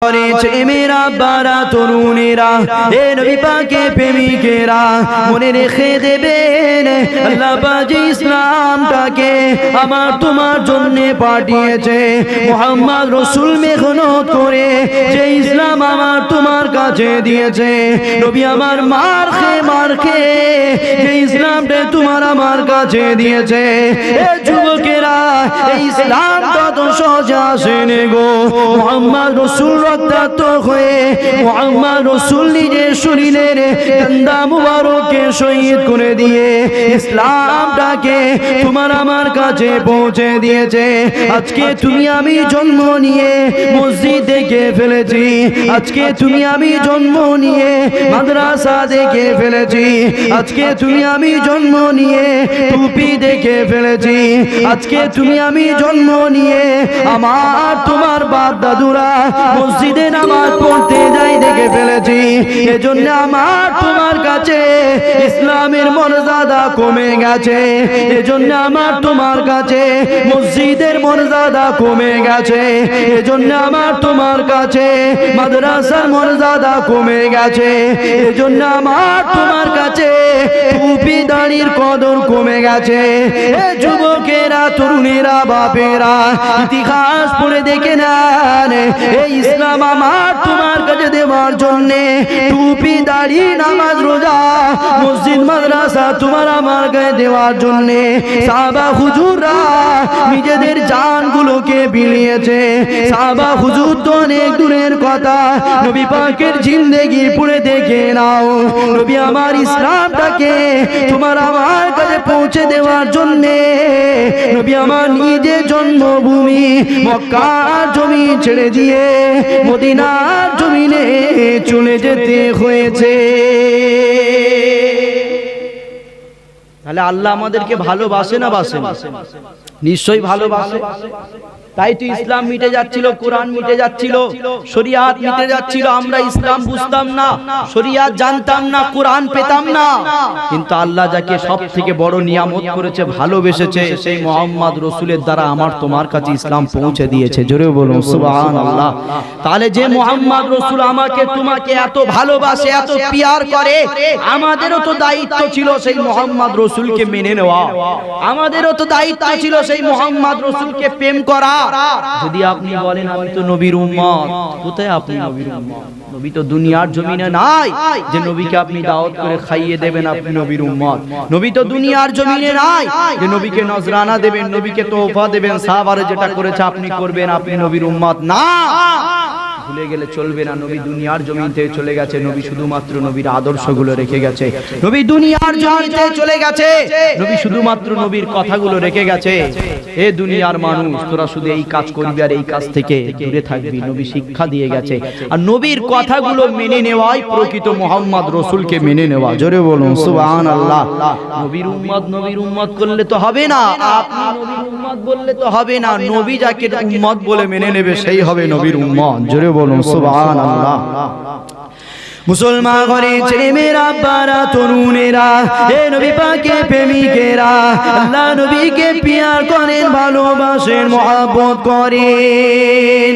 ছেলেমেয়েরা বারা তরুণেরা এ নবী পাকের প্রেমিকেরা মনে রেখে দেবেন আল্লাহ পাক যে ইসলামটাকে আমার তোমার জন্য পাঠিয়েছে মুহাম্মদ রাসূল মেহনত করে যে ইসলাম আমার তোমার কাছে দিয়েছে নবী আমার মার খেয়ে যে ইসলামটা তোমার আমার কাছে দিয়েছে এ যুবকেরা এই ইসলাম কত সহজে আসেনি গো মুহাম্মদ রাসূল রক্তাক্ত হয়ে মুহাম্মদ রাসূল নিজের শরীরের কান্দা মুবারককে শহীদ করে দিয়ে ইসলামটাকে তোমার আমার কাছে পৌঁছে দিয়েছে আজকে তুমি আমি জন্ম নিয়ে মসজিদ দেখে ফেলেছি আজকে তুমি আমি জন্ম নিয়ে মাদ্রাসা দেখে ফেলেছি আজকে তুমি আমি জন্ম নিয়ে টুপি দেখে ফেলেছি আজকে তুমি আমি জন্ম নিয়ে আমার তোমার বাপ দাদুরা মসজিদে নামাজ পড়তে যাই দেখে ফেলেছি এজন্য আমার তোমার কাছে ইসলামের মর্যাদা কমে গেছে এজন্য আমার তোমার কাছে মসজিদের মর্যাদা কমে গেছে এজন্য আমার তোমার কাছে মাদ্রাসার মর্যাদা কমে গেছে এজন্য আমার তোমার কাছে টুপি দাড়ির কদর কমে গেছে এ যুবকেরা তরুণেরা বাপেরা ইতিহাস পড়ে দেখে নেন এই ইসলাম আমার তোমার কাছে দেওয়ার জন্য টুপি দাড়ি নামাজ রোজা মসজিদ মাদ্রাসা তোমার আমার কাছে দেওয়ার জন্য সাহাবা হুজুররা নিজেদের জানগুলোকে বিলিয়েছে সাহাবা হুজুর তো অনেক দূরের কথা নবী পাকের জিন্দেগি পড়ে দেখে নাও নবী আমার ইসলামটাকে তোমার আমার কাছে পৌঁছে দেওয়ার জন্য নবী আমার নিজের জন্মভূমি মক্কার জমি ছেড়ে দিয়ে মদিনার জমিনে চলে যেতে হয়েছে তাহলে আল্লাহ আমাদেরকে ভালোবাসে না বাসে নিশ্চয়ই ভালোবাসে তাই তো ইসলাম মিটে যাচ্ছিল কোরআন মিটে যাচ্ছিল শরিয়াত মিটে যাচ্ছিল আমরা ইসলাম বুঝতাম না শরিয়াত জানতাম না কোরআন পেতাম না কিন্তু আল্লাহ যাকে সবথেকে বড় নিয়ামত করেছে ভালোবেসেছে সেই মুহাম্মদ রাসূলের দ্বারা আমার তোমার কাছে ইসলাম পৌঁছে দিয়েছে জোরে বলুন সুবহানাল্লাহ তাহলে যে মুহাম্মদ রাসূল আমাকে তোমাকে এত ভালোবাসে এত পিয়ার করে আমাদেরও তো দায়িত্ব ছিল সেই মুহাম্মদ রাসূলকে মেনে নেওয়া আমাদেরও তো দায়িত্ব ছিল সেই মুহাম্মদ রাসূলকে প্রেম করা যদি আপনি বলেন আমি তো নবীর উম্মত কোথায় আপনি নবীর উম্মত নবী তো দুনিয়ার জমিনে নাই যে নবীকে আপনি দাওয়াত করে খাইয়ে দেবেন আপনি নবীর উম্মত নবী তো দুনিয়ার জমিনে নাই যে নবীকে নজরানা দেবেন নবীকে তোহফা দেবেন সাহাবারা যেটা করেছে আপনি করবেন আপনি নবীর উম্মত না ভুলে গেলে চলবে না নবী দুনিয়ার জমিন থেকে চলে গেছে নবী শুধুমাত্র নবীর আদর্শগুলো রেখে গেছে নবী দুনিয়ার জমিন থেকে চলে গেছে নবী শুধুমাত্র নবীর কথাগুলো রেখে গেছে এ দুনিয়ার মানুষ তোরা শুধু এই কাজ করবি আর এই কাজ থেকে দূরে থাকবি নবী শিক্ষা দিয়ে গেছে আর নবীর কথাগুলো মেনে নেওয়াই প্রকৃত মুহাম্মদ রাসূলকে মেনে নেওয়া জোরে বলুন সুবহানাল্লাহ নবীর উম্মত করলে তো হবে না আপনি নবীর উম্মত বললে তো হবে না নবী যাকে উম্মত বলে মেনে নেবে সেই হবে নবীর উম্মত জোরে বলুন সুবহানাল্লাহ মুসলমান ঘরে ছেলেমেয়েরা বারা তরুণেরা এ নবী পাকের প্রেমিকেরা আল্লাহ নবীকে পিয়ার করেন ভালোবাসেন মহব্বত করেন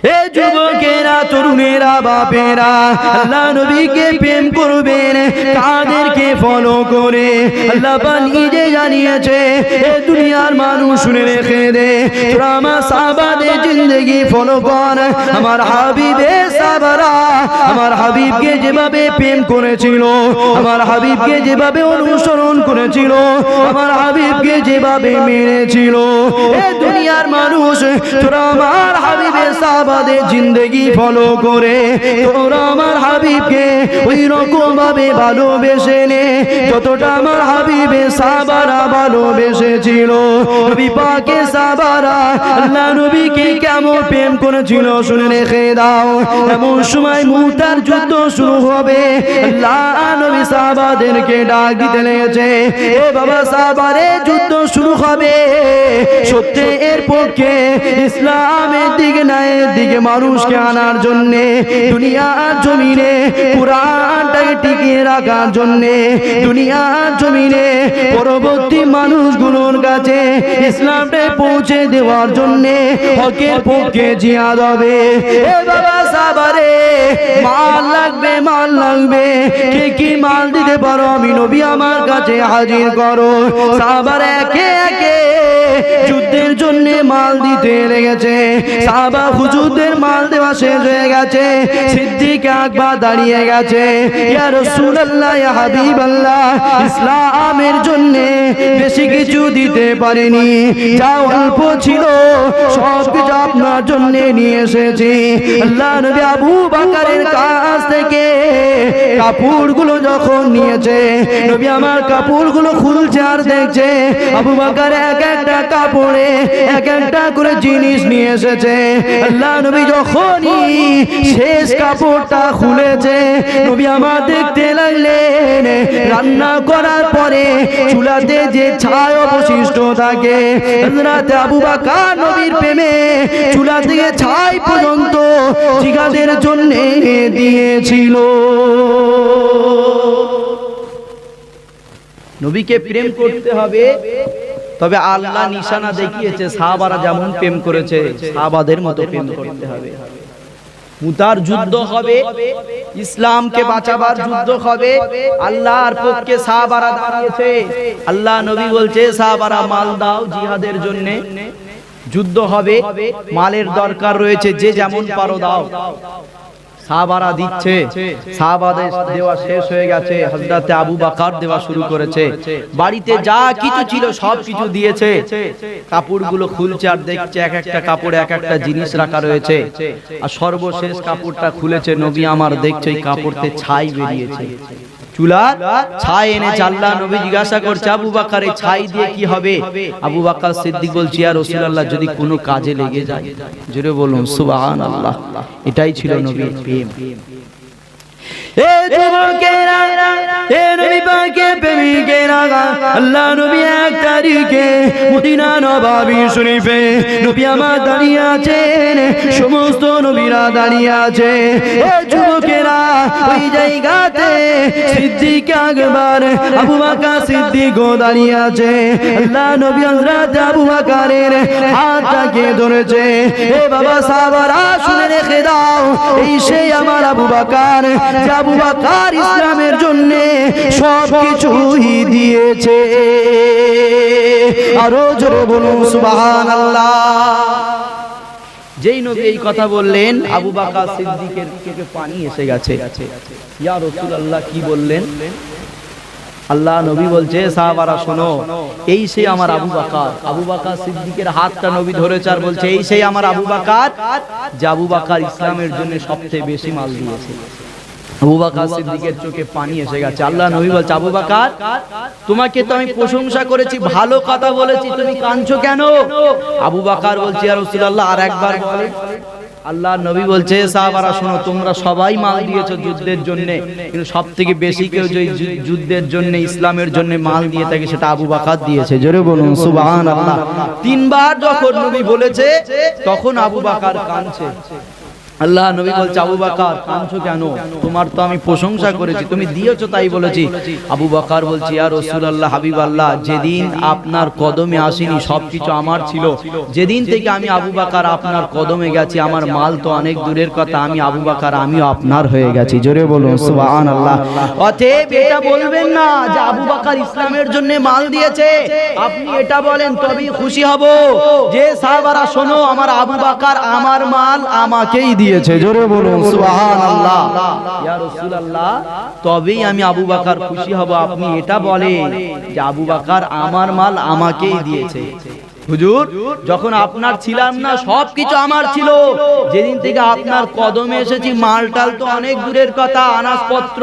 এ যুবকেরা তরুণেরা বাপেরা আল্লাহ নবীকে প্রেম করবেন তাদেরকে ফলো করে আল্লাহ পাক নিজে জানিয়েছে এ দুনিয়ার মানুষ শুনে রেখে দে তোরা আমার সাহাবাদের জিন্দেগি ফলো কর আমার হাবিবে সাহাবারা আমার হাবিবকে যেভাবে প্রেম করেছিল আমার হাবিবকে যেভাবে অনুসরণ করেছিল আমার হাবিবকে যেভাবে মেনেছিল এ দুনিয়ার মানুষ তোরা আমার হাবিবে সাহাবা জিন্দেগি ফলো করে তোরা আমার হাবিবকে ওই রকম ভাবে ভালোবেসে নে যতটা আমার হাবিবে সাহাবারা ভালোবেসেছিল নবী পাকে সাহাবারা আল্লাহ নবীকে কেমন প্রেম করেছিল শুনে রেখে দাও এমন সময় মুতার যুদ্ধ শুরু হবে আল্লাহ নবী সাহাবাদেরকে ডাক দিতে লেগেছে এ বাবা সাহাবারে যুদ্ধ শুরু হবে সত্যের পক্ষে ইসলামের দিকে হৃদায়ের দিকে মানুষকে আনার জন্যে, দুনিয়ার জমিনে কুরআনটাকে টিকিয়ে রাখার জন্যে, দুনিয়ার জমিনে পরবর্তী মানুষগুলোর কাছে ইসলামটাকে পৌঁছে দেওয়ার জন্যে হকের পক্ষে জিহাদ হবে। এ বাবা সাহাবারে, মাল লাগবে, মাল লাগবে, কে কি মাল দিতে পারো আমি নবী আমার কাছে হাজির করো। সাহাবারা একে একে যুদ্ধের জন্য মাল দিতে লেগেছে। সাহাবা হুজুরদের মাল দেওয়া শেষ হয়ে গেছে। সিদ্দিক আকবর দাঁড়িয়ে গেছে, ইয়া রাসূলুল্লাহ, ইয়া হাবিবাল্লাহ, ইসলামের জন্য বেশি কিছু দিতে পারেনি, যা অল্প ছিল সব কিছু আপনার জন্য নিয়ে এসেছি। আল্লাহ নবী আবু বকরের কাছ থেকে কাপড়গুলো যখন নিয়েছে, নবী আমার কাপড়গুলো খুলছে আর দেখছে আবু বকর এক একটা কাপড়ে এক একটা করে জিনিস নিয়ে এসেছে। আল্লাহ নবী যখনই শেষ কাপড়টা খুলেছে, নবী আমার দেখতে লাগলেন রান্না করার পরে চুলাতে যে ছাই অবশিষ্ট থাকে, হযরত আবু বকর নবীর প্রেমে চুলা থেকে ছাই পর্যন্ত জিহাদের জন্য দিয়েছিল। নবীকে প্রেম করতে হবে, তবে আল্লাহ নিশানা দেখিয়েছে সাহাবারা যেমন প্রেম করেছে সাহাবাদের মতো প্রেম করতে হবে। মুতার যুদ্ধ হবে, ইসলামকে বাঁচাবার যুদ্ধ হবে, আল্লাহর পক্ষে সাহাবারা দাঁড়িয়েছে। আল্লাহ নবী বলছে সাহাবারা মাল দাও জিহাদের জন্য, যুদ্ধ হবে, মালের দরকার রয়েছে, যে যেমন পারো দাও। সাহাবারা দিচ্ছে, সাহাবাদের দেওয়া শেষ হয়ে গেছে, হযরত আবু বকর দেওয়া শুরু করেছে। বাড়িতে যা কিছু ছিল সব কিছু দিয়েছে। কাপড়গুলো খুলছে আর দেখছে এক একটা কাপড়ে এক একটা জিনিস রাখা রয়েছে। আর সর্বশেষ কাপড়টা খুলেছে, নবী আমার দেখছে এই কাপড়তে ছাই বেরিয়েছে, চুলার ছাই এনেছে। আল্লাহ নবী জিজ্ঞাসা করছে আবু বকর এই ছাই দিয়ে কি হবে? আবু বকর সিদ্দিক বলছে ইয়া রাসূলুল্লাহ যদি কোনো কাজে লেগে যায়। জোরে বলুন সুবহানাল্লাহ। এটাই ছিল নবীর প্রেম। এ যুবকেরা, এ নবী পাকের প্রেমিকেরা, আল্লাহ নবী এক তারিখে মদিনা নববী শরীফে নবী আমার দাঁড়িয়ে আছেন, সমস্ত নবীরা দাঁড়িয়ে আছে। এ যুবকেরা, ওই জায়গাতে সিদ্দিক আকবর আবু বকর সিদ্দিকও দাঁড়িয়ে আছে। আল্লাহ নবী হযরত আবু বকরের হাতটাকে ধরেছে। এ বাবা সাহাবারা শুনে রেখে দাও, এই সেই আমার আবু বকর, আবু বকর ইসলামের জন্য সবকিছুই দিয়েছে। আরো জোরে বলুন সুবহানাল্লাহ। যেই নবী এই কথা বললেন, আবু বকর সিদ্দিকের চোখে পানি এসে গেছে। ইয়া রাসূলুল্লাহ কি বললেন? আল্লাহ নবী বলছে সাহাবারা শোনো, এই সেই আমার আবু বকর। আবু বকর সিদ্দিকের হাতটা নবী ধরেছে আর বলছে এই সেই আমার আবু বকর, যে আবু বকর ইসলামের জন্য সবচেয়ে বেশি মাল দিয়েছে। আবু বকর সিদ্দিকের চোখে পানি এসে গেছে। আল্লাহ নবী বলছে আবু বকর, তোমাকে তো আমি প্রশংসা করেছি, ভালো কথা বলেছি, তুমি কাঁদছো কেন? আবু বকর বলছে ইয়া রাসূলুল্লাহ আর একবার বলেন। আল্লাহ নবী বলছে সাহাবারা শোনো, তোমরা সবাই মাল দিয়েছো যুদ্ধের জন্য, কিন্তু সবথেকে বেশি কেউ যে যুদ্ধের জন্য ইসলামের জন্য মাল দিয়ে থাকে সেটা আবু বকর দিয়েছে। জোরে বলুন সুবহানাল্লাহ। তিনবার যখন নবী বলেছে তখন আবু বকর কাঁদছে। আল্লাহ নবী বলছে আবু বকর কাঁদছো কেন? তোমার তো আমি প্রশংসা করেছি, তুমি দিয়েছো তাই বলেছি। আবু বকর বলছে ইয়া রাসূলুল্লাহ হাবিবাল্লাহ, যেদিন আপনার কদমে আসিনি সবকিছু আমার ছিল, যেদিন থেকে আমি আবু বকর আপনার কদমে গেছি আমার মাল তো অনেক দূরের কথা, আমি আবু বকর আমিও আপনার হয়ে গেছি। জোরে বলুন সুবহানাল্লাহ। অতএব এটা বলবেন না যে আবু বকর ইসলামের জন্য মাল দিয়েছে, আপনি এটা বলেন তবেই খুশি হব যে সাহাবারা শোনো, আমার আবু বকর আমার মাল আমাকেই দিয়েছে। জোরে বলুন সুবহানাল্লাহ। ইয়া রাসূলুল্লাহ তবেই আমি আবু বকর খুশি হব, আপনি এটা বলেন যে আবু বকর আমার মাল আমাকেই দিয়েছে। হুজুর যখন আপনার ছিলাম না সবকিছু আমার ছিল, যেদিন থেকে আপনার কদমে এসেছি মালটাল তো অনেক দূরের কথা, আনাজপত্র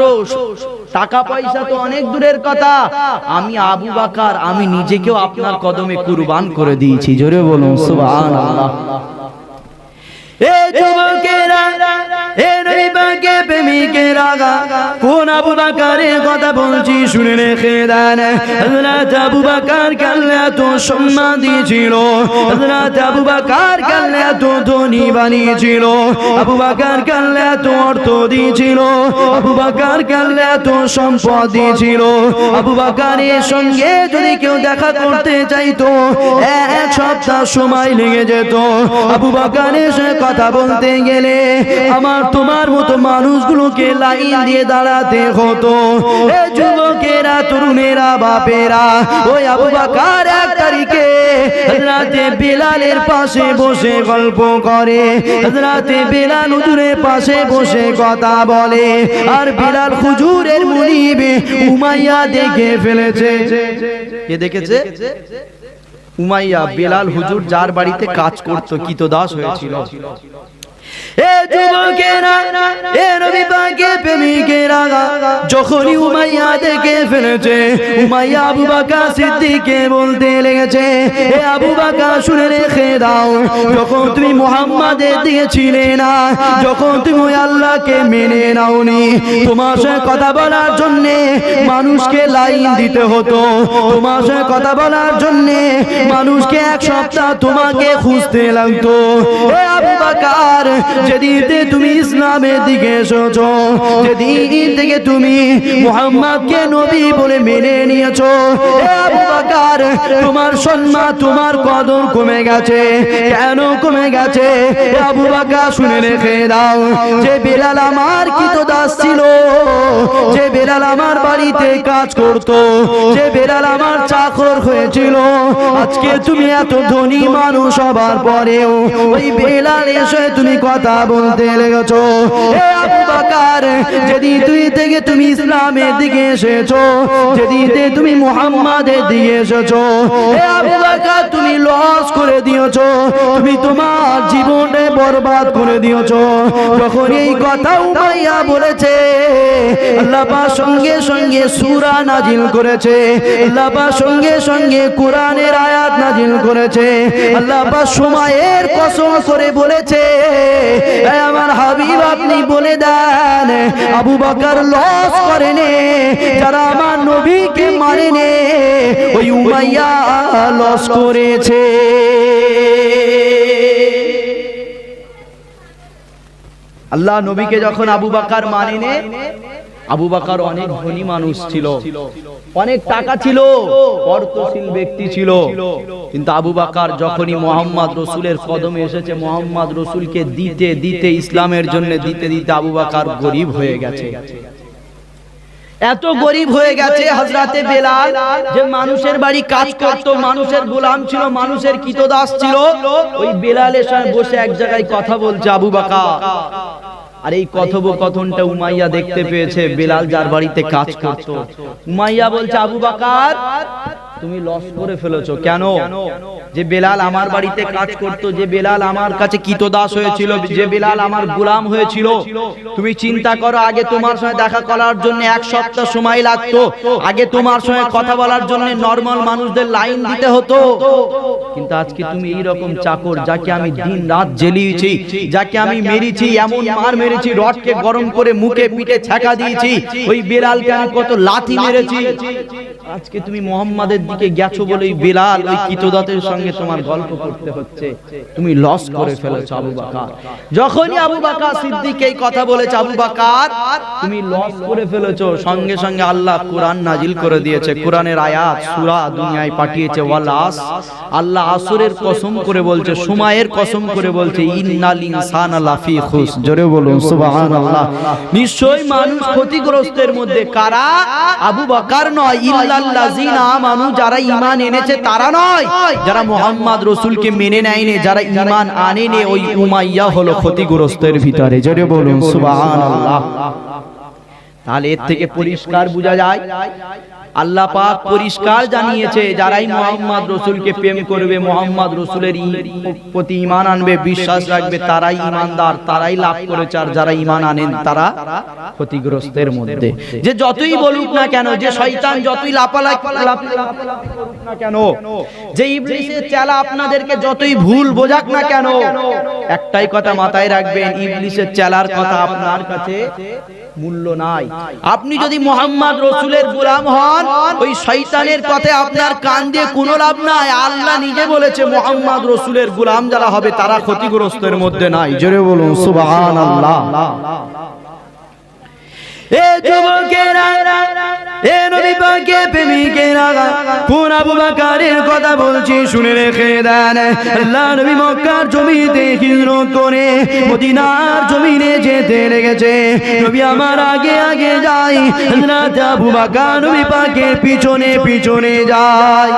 টাকা পয়সা তো অনেক দূরের কথা, আমি আবু বকর আমি নিজেকেও আপনার কদমে কুরবান করে দিয়েছি। জোরে বলুন সুবহানাল্লাহ। এ যুবকেরা, এ নবী পাকের প্রেমিকেরা, কোন কোন আবু বকরের কথা বলছি শুনে রেখে দেন। হযরত আবু বকরকে আল্লাহ এত সম্মান দিয়েছিল, হযরত আবু বকরকে আল্লাহ এত ধনী বানিয়েছিল, আবু বকরকে আল্লাহ এত অর্থ দিয়েছিল, আবু বকরকে আল্লাহ এত সম্পদ দিয়েছিল। আবু বকরের সঙ্গে যদি কেউ দেখা করতে চাইতো এক সপ্তাহ সময় লেগে যেত। আবু বকরের সাথে কথা বলতে গেলে আমার তোমার মতো মানুষগুলোকে লাইন দিয়ে দাঁড়াতে হতো। এ যুবকেরা, তরুণেরা, বাপেরা, ওই আবু বকর এক তারিখে হযরতে বিলালের পাশে বসে গল্প করে, হযরতে বিলাল হুজুরের পাশে বসে কথা বলে। আর বিলাল হুজুরের মুনিব উমাইয়া দেখে ফেলেছে। কে দেখেছে? উমাইয়া, বিলাল হুজুর যার বাড়িতে কাজ করত, কৃতদাস হয়েছিল। এ যুবকেরা, এ নবী পাকের প্রেমিকেরা, যখনই উমাইয়া দেখে ফেলেছে, উমাইয়া আবু বকর সিদ্দিককে বলতে লেগেছে, এ আবু বকর শুনে রেখে দাও, যখন তুমি মুহাম্মাদের দিকে ছিলে না, যখন তুমি আল্লাহকে মেনে নাওনি, তোমার সাথে কথা বলার জন্য মানুষকে লাইন দিতে হতো, তোমার সাথে কথা বলার জন্য মানুষকে এক সপ্তাহ তোমাকে খুঁজতে লাগতো। এ আবু বকর, যেদিন তুমি ইসলামের দিকে এসেছো, যেদিন থেকে তুমি মুহাম্মদকে নবী বলে মেনে নিয়েছো, এ আবু বকর, তোমার সম্মান, তোমার কদর কমে গেছে। কেন কমে গেছে? এ আবু বকর শুনে রেখে দাও, যে বিলাল আমার কৃতদাস ছিল, যে বিলাল আমার বাড়িতে কাজ করত, যে বিলাল আমার চাকর হয়েছিল, আজকে তুমি এত ধনী মানুষ হবার পরেও ওই বিলাল এসে তুমি কথা বলতে লেগেছো। এ আবু বকর, যেদিন থেকে তুমি ইসলামের দিকে এসেছো, যেদিন তুমি মুহাম্মাদের দিকে এসেছো, এ আবু বকর, তুমি লস করে দিয়েছো, তুমি তোমার জীবনে বরবাদ করে দিয়েছো। যখন এই কথা উমাইয়া বলেছে, আল্লাহ পাক সঙ্গে সঙ্গে সূরা নাজিল করেছে, আল্লাহ পাক সঙ্গে সঙ্গে কোরআনের আয়াত নাজিল করেছে। আল্লাহ পাক সময়ের কসম করে বলেছে, আমার হাবিব আপনি বলে দেন, আবু বকর লস করেনি, যারা আমার নবীকে মারেনি, ওই উমাইয়া লস করেছে। আল্লাহ নবীকে যখন আবু বকর মানেনি, আবু বকর অনেক ধনী মানুষ ছিল, অনেক টাকা ছিল, অর্থশীল ব্যক্তি ছিল, কিন্তু আবু বকর যখনই মুহাম্মদ রাসূলের কদমে এসেছে, মুহাম্মদ রাসূলকে দিতে দিতে, ইসলামের জন্য দিতে দিতে আবু বকর গরীব হয়ে গেছে। এত গরীব হয়ে গেছে, হযরতে বেলাল যে মানুষের বাড়ি কাজ করত, মানুষের গোলাম ছিল, মানুষের কৃতদাস ছিল, ওই বেলালের সাথে বসে এক জায়গায় কথা বলছে আবু বকর। আর এই কথোপকথনটা উমাইয়া দেখতে পেয়েছে, বেলাল যার বাড়িতে কাজ করত। উমাইয়া বলছে, আবু বকর, তুমি লস করে ফেলেছো। কেন? যে বেলাল আমার বাড়িতে কাজ করত, যে বেলাল আমার কাছে কৃতদাস হয়েছিল, যে বেলাল আমার গোলাম হয়েছিল, তুমি চিন্তা করো, আগে তোমার সঙ্গে দেখা করার জন্য এক সপ্তাহ সময় লাগতো, আগে তোমার সঙ্গে কথা বলার জন্য নরমাল মানুষদের লাইন দিতে হতো, কিন্তু আজকে তুমি এই রকম চাকর, যাকে আমি দিন রাত জেলিয়েছি, যাকে আমি মেরেছি, এমন মার মেরেছি, রডকে গরম করে মুখে পিঠে ছ্যাঁকা দিয়েছি, ওই বেলালকে আমি কত লাথি মেরেছি, আজকে তুমি মুহাম্মাদের দিকে গেছো বলে ওই বেলাল, ওই কৃতদাসের সঙ্গে তোমার গল্প করতে হচ্ছে, তুমি লস করে ফেলেছো আবু বকর। যখনই আবু বকর সিদ্দিক এই কথা বলেছে, আবু বকর তুমি লস করে ফেলেছো, সঙ্গে সঙ্গে আল্লাহ কোরআন নাজিল করে দিয়েছে, কোরআনের আয়াত সূরা দুনিয়ায় পাঠিয়েছে, ওয়াল আস, আল্লাহ আসরের কসম করে বলছে, সময়ের কসম করে বলছে, ইন্নাল ইনসানা লাফি খুস, জোরে বলুন সুবহানাল্লাহ, নিশ্চয়ই মানুষ ক্ষতিগ্রস্তের মধ্যে। কারা? আবু বকর নয়, ইল্লাল্লাযিনা আমানু, যারা ঈমান এনেছে তারা নয়, যারা মুহাম্মদ রাসূলকে মেনে নেয়নি, যারা ঈমান আনেনি, ওই উমাইয়া হলো ক্ষতিগ্রস্তের ভিতরে, জোরে বলুন সুবহানাল্লাহ। তাহলে এর থেকে পরিষ্কার বোঝা যায়, আল্লাহ পাক পরিষ্কার জানিয়েছে, যারাই মুহাম্মদ রাসূলকে প্রেম করবে, মুহাম্মদ রাসূলের প্রতি ঈমান আনবে, বিশ্বাস রাখবে, তারাই ঈমানদার, তারাই লাভ করেছে। আর যারা ঈমান আনেন তারা ক্ষতিগ্রস্তের মধ্যে। যে যতই বলুক না কেন, যে শয়তান যতই লাপালাপ করুক না কেন, যে ইবলিসের চেলা আপনাদেরকে যতই ভুল বোঝাক না কেন, একটাই কথা মাথায় রাখবেন, ইবলিসের চেলার কথা আপনার কাছে মূল্য নাই। আপনি যদি মুহাম্মদ রাসূলের গোলাম হন, ওই শয়তানের কথায় আপনার কান দিয়ে কোনো লাভ নাই। আল্লাহ নিজে বলেছে মুহাম্মদ রাসূলের গোলাম যারা হবে তারা ক্ষতিগ্রস্তের মধ্যে নাই। জোরে বলুন সুবহানাল্লাহ। এ যুবকেরা, এ নবী পাকের প্রেমিকেরা, কোন আবু বকরের কথা বলছি শুনে রেখে দেন। আল্লাহ নবী মক্কার জমিতে হিজরত করে মদিনার জমিনে যেতে লেগেছে। নবী আমার আগে আগে যায়, হযরত আবু বকর নবী পাকের পিছনে পিছনে যায়।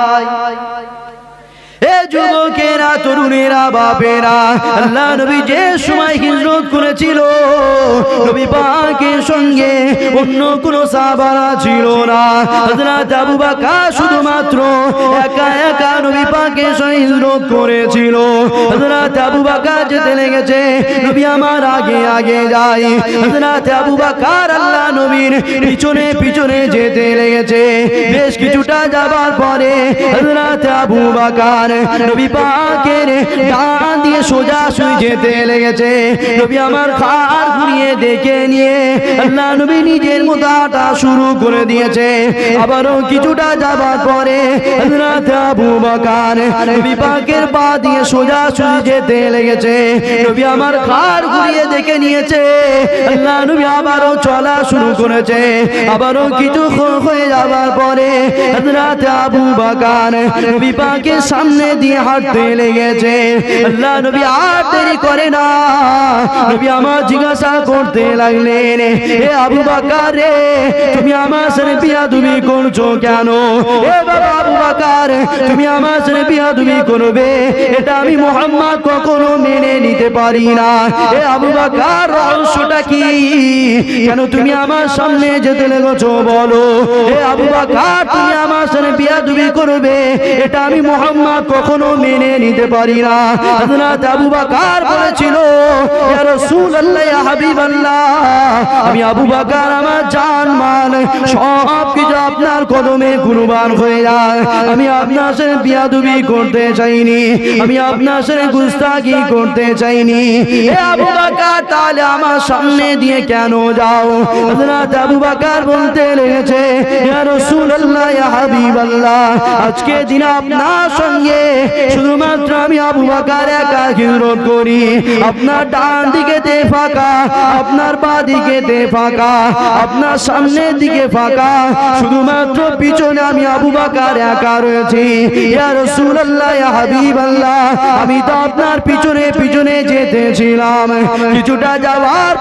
এ যুবকেরা, তরুণেরা, বাপেরা, আল্লাহ নবী যে সময় হিজরত করেছিল নবী পাকের সঙ্গে অন্য কোনো সাহাবারা ছিল না। হযরত আবু বকর শুধুমাত্র একা একা নবী পাকের সঙ্গে হিজরত করেছিল। হযরত আবু বকর যেতে লেগেছে, নবী আমার আগে আগে যায়। হযরত আবু বকর আল্লাহ নবীর পিছনে পিছনে যেতে লেগেছে। বেশ কিছুটা যাবার পরে হযরত আবু বকর নবী পাকের ডান দিয়ে সোজা শুয়ে যেতে লেগেছে। নবী আমার খাড় ঘুরিয়ে দেখে নিয়ে আল্লাহ নবী নিজের মতো হাঁটা শুরু করে দিয়েছে। আবারও কিছুটা যাবার পরে হযরত আবু বকর নবী পাকের পা দিয়ে সোজা শুয়ে যেতে লেগেছে। নবী আমার খাড় ঘুরিয়ে দেখে নিয়েছে। আল্লাহ নবী আবারও চলা শুরু করেছে। আবারও কিছু হয়ে যাবার পরে হযরত আবু বকর নবী পাকের সামনে দিয়ে হাঁটতে লেগেছে। আল্লাহ নবী আর দেরি করে না, নবী আমার জিজ্ঞাসা করতে লাগলেন, এ আবু বকর রে, তুমি আমার সাথে বিয়াদবি করছো কেন? এ বাবা আবু বকর, তুমি আমার সাথে বিয়াদবি করবে, এটা আমি মুহাম্মদ কখনো মেনে নিতে পারি না। এ আবু বকর, রহস্যটা কি? কেন তুমি আমার সামনে যেতে লেগেছো বলো? এ আবু বকর, তুমি আমার সাথে বিয়াদবি করবে, এটা আমি মুহাম্মদ কখনো মেনে নিতে পারি না। হযরত আবু বকর বলেছিল, ইয়া রাসূলুল্লাহ, ইয়া হাবিবাল্লাহ, আমি আবু বকর আমার জান মাল সব কিছু আপনার কদমে কুরবান হয়ে যায়। আমি আপনার সাথে বিয়াদবি করতে চাইনি, আমি আপনার সাথে গুস্তাখি করতে চাইনি। এ আবু বকর, তাহলে আমার সামনে দিয়ে কেন যাও? হযরত আবু বকর বলতে লেগেছে, ইয়া রাসূলুল্লাহ, ইয়া হাবিবাল্লাহ, আজকে দিন আপনার সঙ্গে শুধুমাত্র আমি আবু বকর একা হিজরত করি। আপনার ডান দিকে তে ফাঁকা, আপনার বাঁ দিকে তে ফাঁকা, আপনার সামনের দিকে ফাঁকা, শুধুমাত্র পিছনে আমি আবু বকর একা রয়েছি। ইয়া রাসূলুল্লাহ, ইয়া হাবিবাল্লাহ, আমি তো আপনার পিছনে পিছনে যেতেছিলাম। কিছুটা যাওয়ার